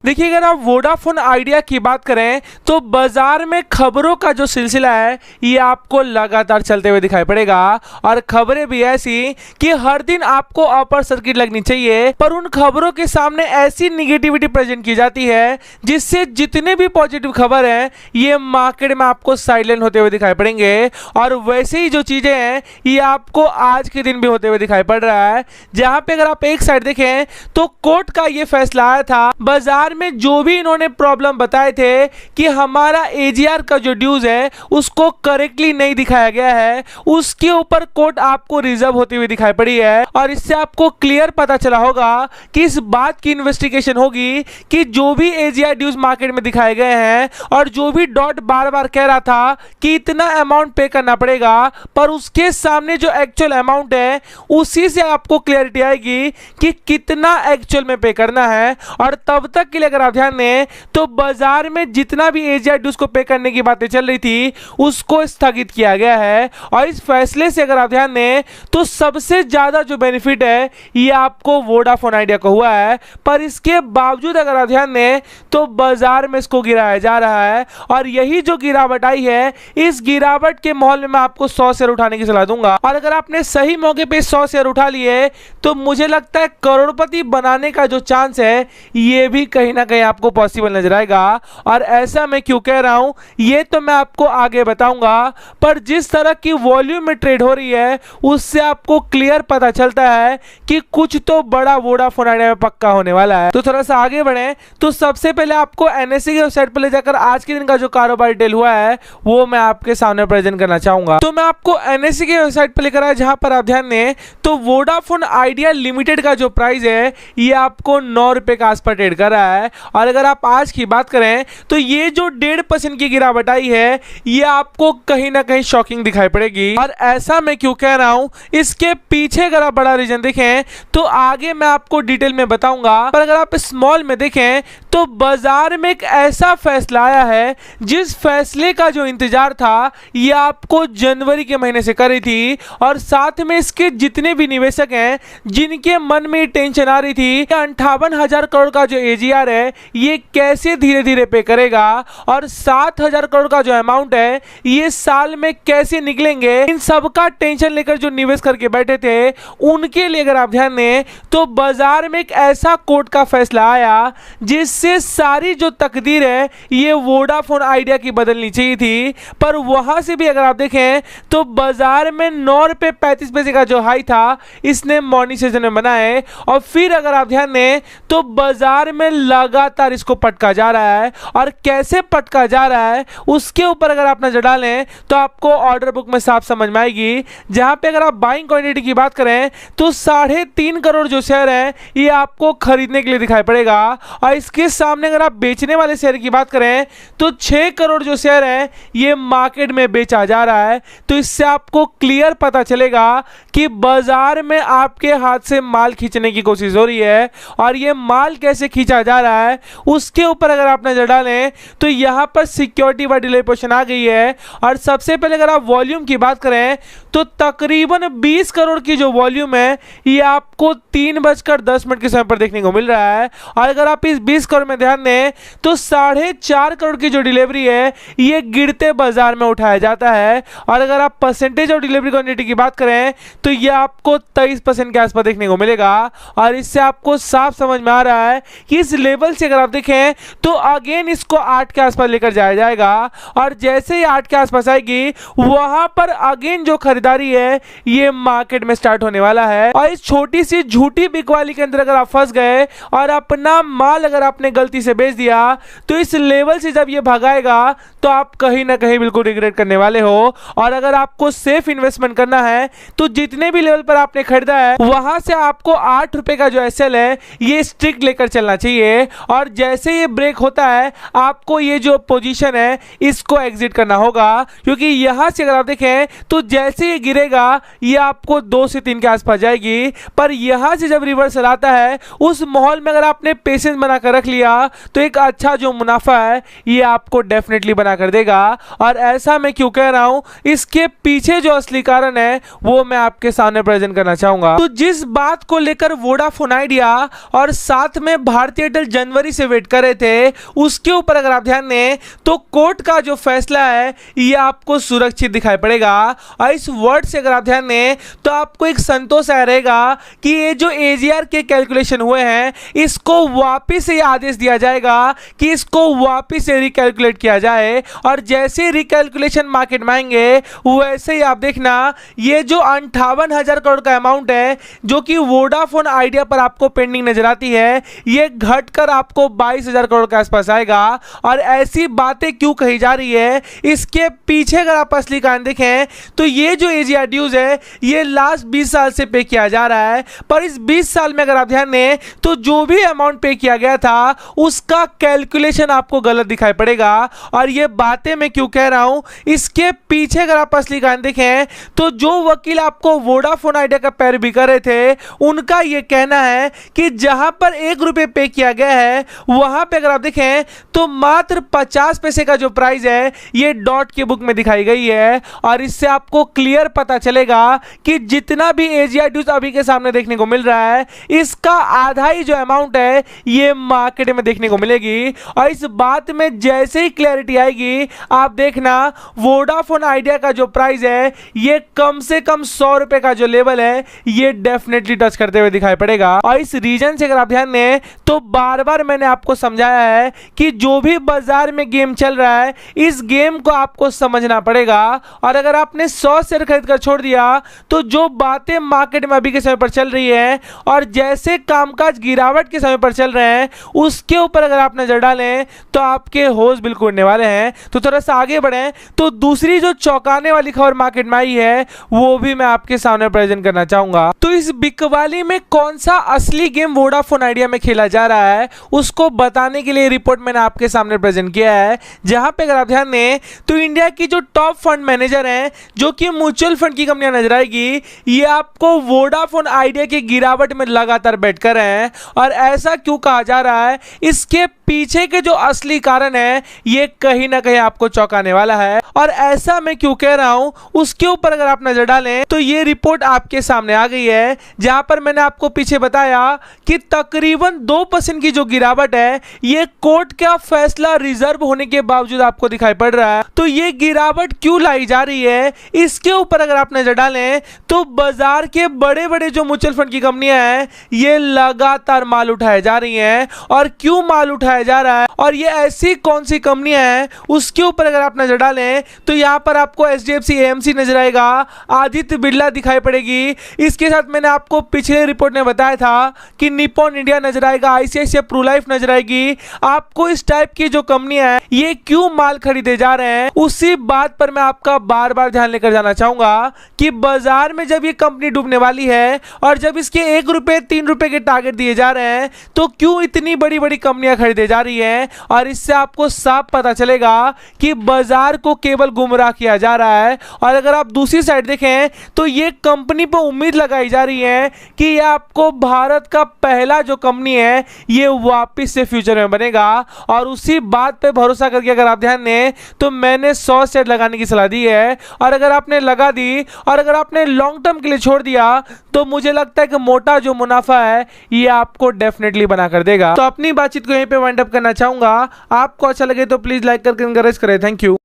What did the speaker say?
देखिए, अगर आप वोडाफोन आइडिया की बात करें तो बाजार में खबरों का जो सिलसिला है ये आपको लगातार चलते हुए दिखाई पड़ेगा और खबरें भी ऐसी कि हर दिन आपको अपर सर्किट लगनी चाहिए, पर उन खबरों के सामने ऐसी निगेटिविटी प्रेजेंट की जाती है जिससे जितने भी पॉजिटिव खबर हैं ये मार्केट में आपको साइलेंट होते हुए दिखाई पड़ेंगे। और वैसे ही जो चीजें हैं ये आपको आज के दिन भी होते हुए दिखाई पड़ रहा है, जहां पे अगर आप एक साइड देखें तो कोर्ट का ये फैसला आया था, बाजार में जो भी इन्होंने प्रॉब्लम बताए थे कि हमारा एजीआर का जो ड्यूज है उसको करेक्टली नहीं दिखाया गया है, उसके ऊपर कोर्ट आपको रिजर्व होती हुई दिखाई पड़ी है। और इससे आपको क्लियर पता चला होगा कि इस बात की इन्वेस्टिगेशन होगी कि जो भी एजीआर ड्यूज मार्केट में दिखाए गए हैं और जो भी डॉट बार बार कह रहा था कि इतना अमाउंट पे करना पड़ेगा, पर उसके सामने जो एक्चुअल अमाउंट है उसी से आपको क्लियरिटी आएगी कि कितना एक्चुअल में पे करना है। और तब तक के लिए अगर आप ध्यान दें तो बाजार में जितना भी एजीआर ड्यूज को पे करने की बातें चल रही थी उसको स्थगित किया गया है। और इस फैसले से अगर आप ध्यान दें तो सबसे ज्यादा जो बेनिफिट है ये आपको वोडाफोन आइडिया को हुआ है, पर इसके बावजूद अगर आप ध्यान दें तो बाजार में इसको गिराया जा रहा है। और यही जो गिरावट आई है, इस गिरावट के माहौल में मैं आपको 100 शेयर उठाने की सलाह दूंगा। और अगर आपने सही मौके पे 100 शेयर उठा लिए तो मुझे लगता है करोड़पति बनाने का जो चांस है ये भी कहीं ना कहीं आपको पॉसिबल नजर आएगा। और ऐसा मैं क्यों कह रहा हूं ये तो मैं आपको आगे बताऊंगा, पर जिस तरह की वॉल्यूम में ट्रेड हो रही है उससे आपको क्लियर पता चलता है कि कुछ तो बड़ा वोडाफोन आइडिया में पक्का होने वाला है। तो थोड़ा सा आगे बढ़े तो सबसे पहले आपको एनएसई की वेबसाइट पर ले जाकर आज के दिन का जो कारोबार डिटेल हुआ है वो मैं आपके सामने प्रेजेंट करना चाहूंगा। तो मैं आपको एनएसई की वेबसाइट पर लेकर आया जहां पर आप ध्यान दें तो वोडाफोन आइडिया लिमिटेड का जो प्राइस है ये आपको 9 रुपए के आसपास ट्रेड कर रहा है। और अगर आप आज की बात करें तो ये जो 1.5% की गिरावट आई है ये आपको कहीं ना कहीं शॉकिंग दिखाई पड़ेगी। और ऐसा मैं क्यों कह रहा हूं इसके पीछे अगर आप बड़ा रीजन देखें तो आगे मैं आपको डिटेल में बताऊंगा, पर अगर आप स्मॉल में देखें तो बाजार में एक ऐसा फैसला आया है जिस फैसले का जो इंतजार था ये आपको जनवरी के महीने से करी थी। और साथ में इसके जितने भी निवेशक हैं जिनके मन में टेंशन आ रही थी 58,000 करोड़ का जो एजीआर है ये कैसे धीरे धीरे पे करेगा और 7,000 करोड़ का जो अमाउंट है ये साल में कैसे निकलेंगे, इन सब का टेंशन लेकर जो निवेश करके बैठे थे उनके लिए अगर आप ध्यान दें तो बाजार में एक ऐसा कोर्ट का फैसला आया जिससे सारी जो तकदीर है ये वोडाफोन आइडिया की बदलनी चाहिए थी। पर वहां से भी अगर आप देखें तो बाजार में 9 रुपए 35 पैसे का जो हाई था इसने मॉर्निंग सेशन में बना है। और फिर अगर आप ध्यान दें तो बाजार में लगातार इसको पटका जा रहा है। और कैसे पटका जा रहा है उसके ऊपर अगर आप नजर डालें तो आपको ऑर्डर बुक में साफ समझ में आएगी, जहां पे अगर आप बाइंग क्वांटिटी की बात करें तो 3.5 करोड़ जो शेयर है ये आपको खरीदने के लिए दिखाई पड़ेगा। और इसके सामने अगर आप बेचने वाले शेयर की बात करें तो 6 करोड़ जो शेयर है ये मार्केट में बेचा जा रहा है। तो इससे आपको क्लियर पता चलेगा कि बाजार में आपके हाथ से माल खींचने की कोशिश हो रही है। और ये माल कैसे खींचा जा रहा है उसके ऊपर अगर आप नजर डालें तो यहां पर सिक्योरिटी वाली डिले पोजीशन आ गई है। और सबसे पहले अगर आप वॉल्यूम की बात करें तो तकरीबन 20 करोड़ की जो वॉल्यूम है ये आपको 3:10 के समय पर देखने को मिल रहा है। और अगर आप इस 20 करोड़ में ध्यान दें तो 4.5 करोड़ की जो डिलीवरी है ये गिरते बाजार में उठाया जाता है। और अगर आप परसेंटेज ऑफ डिलीवरी क्वांटिटी की बात करें तो ये आपको 23% के आसपास देखने को मिलेगा। और इससे आपको साफ समझ में आ रहा है कि इस लेवल से अगर आप देखें तो अगेन इसको 8 के आसपास लेकर जाया जाएगा। और जैसे ही 8 के आसपास आएगी वहां पर अगेन जो खरीदारी है ये मार्केट में स्टार्ट होने वाला है। और इस छोटी सी झूठी बिकवाली के अंदर अगर आप फंस गए और अपना माल अगर आपने गलती से बेच दिया तो इस लेवल से जब ये भगाएगा तो आप कहीं ना कहीं बिल्कुल रिग्रेट करने वाले हो। और अगर आपको सेफ इन्वेस्टमेंट करना है तो जितने भी लेवल पर आपने खरीदा है वहां से आपको 8 रुपए का जो एसएल है ये स्ट्रिक्ट लेकर चलना चाहिए। और जैसे ये ब्रेक होता है आपको ये जो पोजीशन है इसको एग्जिट करना होगा, क्योंकि यहां से अगर आप देखें तो जैसे ये गिरेगा ये आपको 2 से 3 के आसपास जाएगी। पर यहां से जब रिवर्सल आता है उस माहौल में अगर आपने पेशेंस बनाकर रख लिया तो एक अच्छा जो मुनाफा है ये आपको डेफिनेटली बना कर देगा। और ऐसा मैं क्यों कह रहा हूं इसके पीछे जो असली कारण है वो मैं आपके सामने प्रेजेंट करना चाहूंगा। तो जिस बात को लेकर वोडाफोन आइडिया और साथ में भारतीय एयरटेल जनवरी से वेट कर रहे थे, उसके ऊपर अगर आप ध्यान दें तो कोर्ट का जो फैसला है ये आपको सुरक्षित दिखाई पड़ेगा। और इस वर्ड से अगर आप ध्यान दें तो आपको एक संतोष आया रहेगा कि ये जो एजीआर के कैलकुलेशन हुए हैं इसको वापस से आदेश दिया जाएगा कि इसको वापस से रिकैलकुलेट किया जाए। और जैसे रिकैलकुलेशन मार्केट में आएंगे वैसे ही आप देखना ये जो 58,000 करोड़ का अमाउंट है जो कि वोडाफोन आइडिया पर आपको पेंडिंग नजर आती है, ये घटकर आपको 22,000 करोड़ के आसपास आएगा। और ऐसी बातें क्यों कही जा रही है, इसके पीछे अगर आप असली कारण देखें तो ये जो एजीआर ड्यूज है ये लास्ट 20 साल से पे किया जा रहा है। पर इस 20 साल में अगर आप ध्यान दें तो जो भी अमाउंट पे किया गया था उसका कैलकुलेशन आपको गलत दिखाई पड़ेगा। और ये बातें मैं क्यों कह रहा हूं, इसके पीछे अगर आप असली कारण देखें तो जो वकील आपको वोडाफोन आइडिया का पैरवी कर रहे थे उनका यह कहना है कि जहां पर 1 रुपये पे किया गया है वहां पे अगर आप देखें तो मात्र 50 पैसे का जो प्राइस है ये डॉट के बुक में दिखाई गई है। और इससे आपको क्लियर पता चलेगा कि जितना भी एजीआर ड्यूज अभी के सामने देखने को मिल रहा है इसका आधा ही जो अमाउंट है ये मार्केट में देखने को मिलेगी। और इस बात में जैसे ही क्लैरिटी आएगी आप देखना वोडाफोन आइडिया का जो प्राइस है ये कम से कम 100 रुपए का जो लेवल है ये डेफिनेटली टच करते हुए दिखाई पड़ेगा। और इस रीजन से अगर आप ध्यान दें तो बार बार मैंने आपको समझाया है कि जो भी बाजार में गेम चल रहा है इस गेम को आपको समझना पड़ेगा। और अगर आपने 100 शेयर खरीद कर छोड़ दिया तो जो बातें मार्केट में अभी के समय पर चल रही है और जैसे कामकाज गिरावट के समय पर चल रहे हैं उसके ऊपर अगर आप नजर डालें तो आपके होश बिल्कुल उड़ने वाले हैं। तो थोड़ा सा आगे बढ़ें तो दूसरी जो चौंकाने वाली खबर मार्केट में आई है वो भी मैं आपके सामने प्रेजेंट करना चाहूंगा। तो इस बिकवाली में कौन सा असली गेम वोडाफोन आइडिया में खेला जा रहा है उसको बताने के लिए रिपोर्ट मैंने आपके सामने प्रेजेंट किया है, जहां पे अगर आप ध्यान दें तो इंडिया की जो टॉप फंड मैनेजर हैं जो कि म्यूचुअल फंड की कंपनियां नजर आएगी ये आपको वोडाफोन आइडिया की गिरावट में लगातार बैठ कर रहे हैं। और ऐसा क्यों कहा जा रहा है, इसके पीछे के जो असली कारण है ये कहीं ना कहीं आपको चौंकाने वाला है। और ऐसा मैं क्यों कह रहा हूं उसके ऊपर अगर आप नजर डालें तो ये रिपोर्ट आपके सामने आ गई है, जहां पर मैंने आपको पीछे बताया कि तकरीबन 2% की जो गिरावट है ये कोर्ट का फैसला रिजर्व होने के बावजूद आपको दिखाई पड़ रहा है। तो ये गिरावट क्यों लाई जा रही है इसके ऊपर अगर आप नजर डालें तो बाजार के बड़े बड़े जो म्यूचुअल फंड की कंपनियां हैं ये लगातार माल उठाए जा रही हैं। और क्यों माल उठाया जा रहा है और ये ऐसी कौन सी कंपनियां हैं उसके ऊपर अगर आप नजर डालें तो यहां पर आपको एचडीएफसी एएमसी नजर आएगा, आदित्य बिरला दिखाई पड़ेगी। इसके साथ मैंने आपको पिछले रिपोर्ट में बताया था कि निप्पॉन इंडिया नजर आएगा, आईसीआईसीआई प्रू लाइफ नजर आएगी। आपको इस टाइप की जो कंपनियां हैं ये क्यों माल खरीदे जा रहे हैं उसी बात पर मैं आपका बार बार ध्यान लेकर जाना चाहूंगा कि बाजार में जब ये कंपनी डूबने वाली है और जब इसके 1 रुपए 3 रुपए के टारगेट दिए जा रहे हैं तो क्यों इतनी बड़ी बड़ी कंपनियां खरीदे जा रही है। और इससे आपको साफ पता चलेगा कि बाजार को केवल गुमराह किया जा रहा है। और अगर आप दूसरी साइड देखें तो ये कंपनी पर उम्मीद लगाई जा रही है कि ये आपको भारत का पहला जो कंपनी है ये वापस से फ्यूचर में बनेगा। और उसी बात पे भरोसा करके अगर आप ध्यान दें तो मैंने 100 शेयर लगाने की सलाह दी है। और अगर आपने लगा दी और अगर आपने लॉन्ग टर्म के लिए छोड़ दिया तो मुझे लगता है कि मोटा जो मुनाफा है ये आपको डेफिनेटली बना कर देगा। तो अपनी बातचीत को यहीं पे वाइंड अप करना चाहूंगा। आपको अच्छा लगे तो प्लीज लाइक करके एनकरेज करें। Thank you.